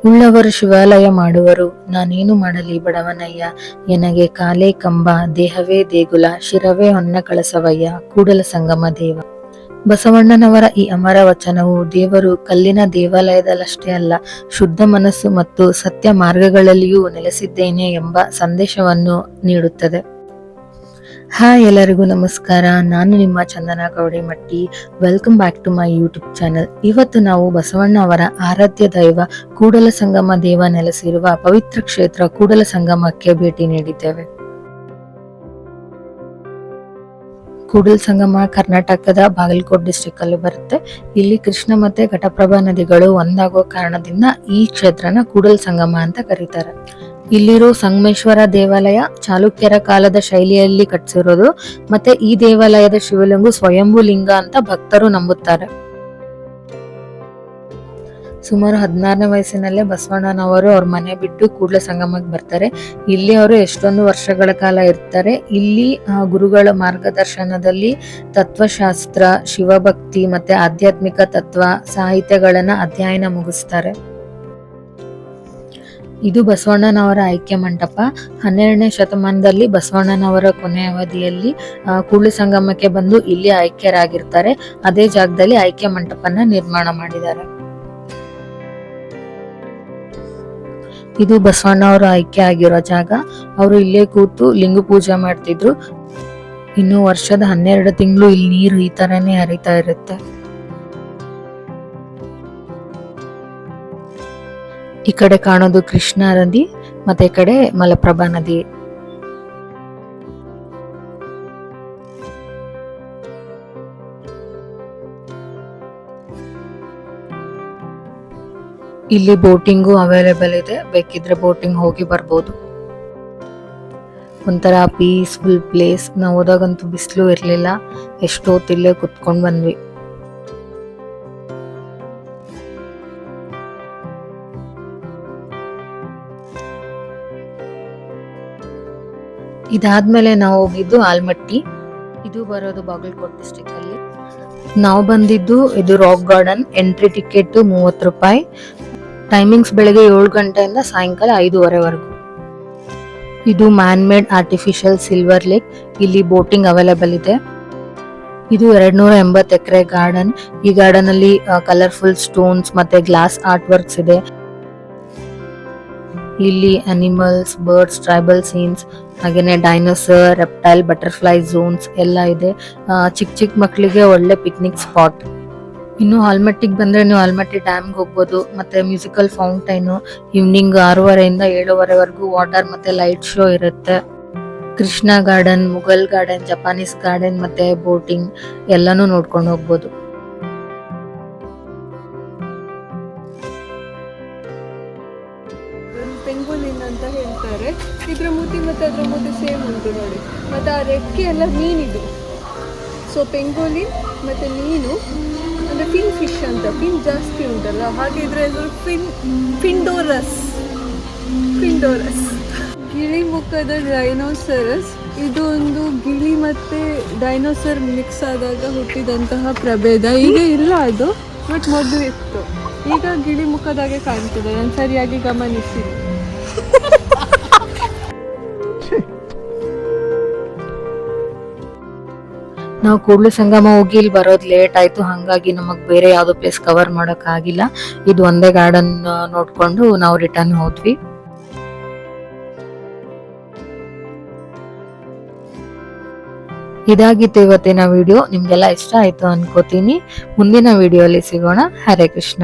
ಉಳ್ಳವರು ಶಿವಾಲಯ ಮಾಡುವರು, ನಾನೇನು ಮಾಡಲಿ ಬಡವನಯ್ಯ. ಎನಗೆ ಕಾಲೇ ಕಂಬ, ದೇಹವೇ ದೇಗುಲ, ಶಿರವೇ ಹೊನ್ನ ಕಳಸವಯ್ಯ, ಕೂಡಲ ಸಂಗಮ ದೇವ. ಬಸವಣ್ಣನವರ ಈ ಅಮರ ವಚನವು ದೇವರು ಕಲ್ಲಿನ ದೇವಾಲಯದಲ್ಲಷ್ಟೇ ಅಲ್ಲ, ಶುದ್ಧ ಮನಸ್ಸು ಮತ್ತು ಸತ್ಯ ಮಾರ್ಗಗಳಲ್ಲಿಯೂ ನೆಲೆಸಿದ್ದೇನೆ ಎಂಬ ಸಂದೇಶವನ್ನು ನೀಡುತ್ತದೆ. ಹಾಯ್, ಎಲ್ಲರಿಗೂ ನಮಸ್ಕಾರ. ನಾನು ನಿಮ್ಮ Chandana Kavadimatti. Welcome back to my YouTube channel. ಇವತ್ತು ನಾವು ಬಸವಣ್ಣ ಅವರ ಆರಾಧ್ಯ ದೈವ ಕೂಡಲ ಸಂಗಮ ದೇವ ನೆಲೆಸಿರುವ ಪವಿತ್ರ ಕ್ಷೇತ್ರ ಕೂಡಲ ಸಂಗಮಕ್ಕೆ ಭೇಟಿ ನೀಡಿದ್ದೇವೆ. ಕೂಡಲ ಸಂಗಮ ಕರ್ನಾಟಕದ ಬಾಗಲಕೋಟೆ ಡಿಸ್ಟ್ರಿಕ್ಟ್ ಅಲ್ಲಿ ಬರುತ್ತೆ. ಇಲ್ಲಿ ಕೃಷ್ಣ ಮತ್ತೆ ಘಟಪ್ರಭಾ ನದಿಗಳು ಒಂದಾಗೋ ಕಾರಣದಿಂದ ಈ ಕ್ಷೇತ್ರನ ಕೂಡಲ ಸಂಗಮ ಅಂತ ಕರೀತಾರೆ. ಇಲ್ಲಿರೋ ಸಂಗಮೇಶ್ವರ ದೇವಾಲಯ ಚಾಲುಕ್ಯರ ಕಾಲದ ಶೈಲಿಯಲ್ಲಿ ಕಟ್ಟಿಸಿರೋದು. ಮತ್ತೆ ಈ ದೇವಾಲಯದ ಶಿವಲಿಂಗ ಸ್ವಯಂಭೂ ಲಿಂಗ ಅಂತ ಭಕ್ತರು ನಂಬುತ್ತಾರೆ. ಸುಮಾರು 16ನೇ ವಯಸ್ಸಿನಲ್ಲೇ ಬಸವಣ್ಣನವರು ಅವ್ರ ಮನೆ ಬಿಟ್ಟು ಕೂಡಲ ಸಂಗಮಕ್ಕೆ ಬರ್ತಾರೆ. ಇಲ್ಲಿ ಅವರು ಎಷ್ಟೊಂದು ವರ್ಷಗಳ ಕಾಲ ಇರ್ತಾರೆ. ಇಲ್ಲಿ ಗುರುಗಳ ಮಾರ್ಗದರ್ಶನದಲ್ಲಿ ತತ್ವಶಾಸ್ತ್ರ, ಶಿವಭಕ್ತಿ ಮತ್ತೆ ಆಧ್ಯಾತ್ಮಿಕ ತತ್ವ ಸಾಹಿತ್ಯಗಳನ್ನ ಅಧ್ಯಯನ ಮುಗಿಸ್ತಾರೆ. ಇದು ಬಸವಣ್ಣನವರ ಐಕ್ಯ ಮಂಟಪ. 12ನೇ ಶತಮಾನದಲ್ಲಿ ಬಸವಣ್ಣನವರ ಕೊನೆಯ ಅವಧಿಯಲ್ಲಿ ಕೂಡಲ ಸಂಗಮಕ್ಕೆ ಬಂದು ಇಲ್ಲಿ ಐಕ್ಯರಾಗಿರ್ತಾರೆ. ಅದೇ ಜಾಗದಲ್ಲಿ ಐಕ್ಯ ಮಂಟಪನ ನಿರ್ಮಾಣ ಮಾಡಿದ್ದಾರೆ. ಇದು ಬಸವಣ್ಣವರು ಐಕ್ಯ ಆಗಿರೋ ಜಾಗ. ಅವರು ಇಲ್ಲೇ ಕೂತು ಲಿಂಗ ಪೂಜೆ ಮಾಡ್ತಿದ್ರು. ಇನ್ನು ವರ್ಷದ 12 ತಿಂಗಳು ಇಲ್ಲಿ ನೀರು ಈ ತರನೇ ಹರಿತಾ ಇರುತ್ತೆ. ಈ ಕಡೆ ಕಾಣೋದು ಕೃಷ್ಣಾ ನದಿ, ಮತ್ತೆ ಈ ಕಡೆ ಮಲಪ್ರಭಾ ನದಿ. ಇಲ್ಲಿ ಬೋಟಿಂಗು ಅವೈಲೇಬಲ್ ಇದೆ, ಬೇಕಿದ್ರೆ ಬೋಟಿಂಗ್ ಹೋಗಿ ಬರ್ಬೋದು. ಒಂಥರ ಪೀಸ್ಫುಲ್ ಪ್ಲೇಸ್. ನಾವು ಹೋದಾಗಂತೂ ಬಿಸಿಲು ಇರ್ಲಿಲ್ಲ, ಎಷ್ಟೊತ್ತಿಲ್ಲೇ ಕುತ್ಕೊಂಡ್ ಬಂದ್ವಿ. ಇದಾದ್ಮೇಲೆ ನಾವು ಹೋಗಿದ್ದು ಆಲ್ಮಟ್ಟಿ. ಇದು ಬರೋದು ಬಾಗಲಕೋಟೆ ಡಿಸ್ಟ್ರಿಕ್ಟ್ ಅಲ್ಲಿ. ನಾವು ಬಂದಿದ್ದು ಇದು ರಾಕ್ ಗಾರ್ಡನ್. ಎಂಟ್ರಿ ಟಿಕೆಟ್ 30 ರೂಪಾಯಿ. ಟೈಮಿಂಗ್ಸ್ ಬೆಳಗ್ಗೆ 7 ಗಂಟೆಯಿಂದ ಸಾಯಂಕಾಲ 5:30ವರೆಗೂ. ಇದು man made artificial silver lake. ಇಲ್ಲಿ ಬೋಟಿಂಗ್ ಅವೈಲೇಬಲ್ ಇದೆ. ಇದು 280 ಎಕರೆ ಗಾರ್ಡನ್. ಈ ಗಾರ್ಡನ್ ಅಲ್ಲಿ ಕಲರ್ಫುಲ್ ಸ್ಟೋನ್ಸ್ ಮತ್ತೆ ಗ್ಲಾಸ್ ಆರ್ಟ್ ವರ್ಕ್ಸ್ ಇದೆ. ಇಲ್ಲಿ ಅನಿಮಲ್ಸ್, ಬರ್ಡ್ಸ್, ಟ್ರೈಬಲ್ ಸೀನ್ಸ್, ಹಾಗೇನೆ ಡೈನೋಸರ್, ರೆಪ್ಟೈಲ್, ಬಟರ್ಫ್ಲೈ ಝೋನ್ಸ್ ಎಲ್ಲ ಇದೆ. ಚಿಕ್ಕ ಮಕ್ಕಳಿಗೆ ಒಳ್ಳೆ ಪಿಕ್ನಿಕ್ ಸ್ಪಾಟ್. ಇನ್ನು ಆಲ್ಮಟ್ಟಿಗೆ ಬಂದ್ರೆ ನೀವು ಆಲ್ಮಟ್ಟಿ ಡ್ಯಾಮ್ಗೆ ಹೋಗ್ಬೋದು. ಮತ್ತೆ ಮ್ಯೂಸಿಕಲ್ ಫೌಂಟೈನು ಈವ್ನಿಂಗ್ 6:30 ಇಂದ 7:30ವರೆಗೂ ವಾಟರ್ ಮತ್ತೆ ಲೈಟ್ ಶೋ ಇರುತ್ತೆ. Krishna garden, Mughal garden, Japanese garden ಮತ್ತೆ ಬೋಟಿಂಗ್ ಎಲ್ಲಾನು ನೋಡ್ಕೊಂಡು ಹೋಗ್ಬೋದು. ಪೆಂಗುಲಿನ್ ಅಂತ ಹೇಳ್ತಾರೆ. ಇದ್ರ ಮೂತಿ ಮತ್ತೆ ಅದ್ರ ಮೂತಿ ಸೇಮ್ ಉಂಟು ನೋಡಿ. ಮತ್ತೆ ಆ ರೆಕ್ಕೆ ಎಲ್ಲ ಮೀನಿದು. ಸೊ ಪೆಂಗುಲಿನ್ ಮತ್ತೆ ಮೀನು ಅಂದ್ರೆ ಫಿಶ್ ಅಂತ. ಫಿನ್ ಜಾಸ್ತಿ ಉಂಟಲ್ಲ, ಹಾಗೆ ಇದ್ರ ಹೆಸರು ಫಿಂಡೋರಸ್. ಗಿಳಿ ಮುಖದ ಡೈನೋಸರಸ್. ಇದು ಒಂದು ಗಿಳಿ ಮತ್ತೆ ಡೈನೋಸರ್ ಮಿಕ್ಸ್ ಆದಾಗ ಹುಟ್ಟಿದಂತಹ ಪ್ರಭೇದ. ಈಗ ಇಲ್ಲ ಅದು, ಬಟ್ ಮೊದಲು ಇತ್ತು. ಈಗ ಗಿಳಿ ಮುಖದಾಗೆ ಕಾಣ್ತದೆ, ನಾನು ಸರಿಯಾಗಿ ಗಮನಿಸಿ. ನಾವು ಕೂಡಲ ಸಂಗಮ ಹೋಗಿ ಇಲ್ಲಿ ಬರೋದು ಲೇಟ್ ಆಯ್ತು. ಹಂಗಾಗಿ ನಮಗ್ ಬೇರೆ ಯಾವ್ದೋ ಪ್ಲೇಸ್ ಕವರ್ ಮಾಡಕ್ ಆಗಿಲ್ಲ. ಇದು ಒಂದೇ ಗಾರ್ಡನ್ ನೋಡ್ಕೊಂಡು ನಾವು ರಿಟರ್ನ್ ಹೋದ್ವಿ. ಇದಾಗಿತ್ತು ಇವತ್ತಿನ ವಿಡಿಯೋ. ನಿಮ್ಗೆಲ್ಲ ಇಷ್ಟ ಆಯ್ತು ಅನ್ಕೋತೀನಿ. ಮುಂದಿನ ವಿಡಿಯೋ ಅಲ್ಲಿ ಸಿಗೋಣ. ಹರೇ ಕೃಷ್ಣ.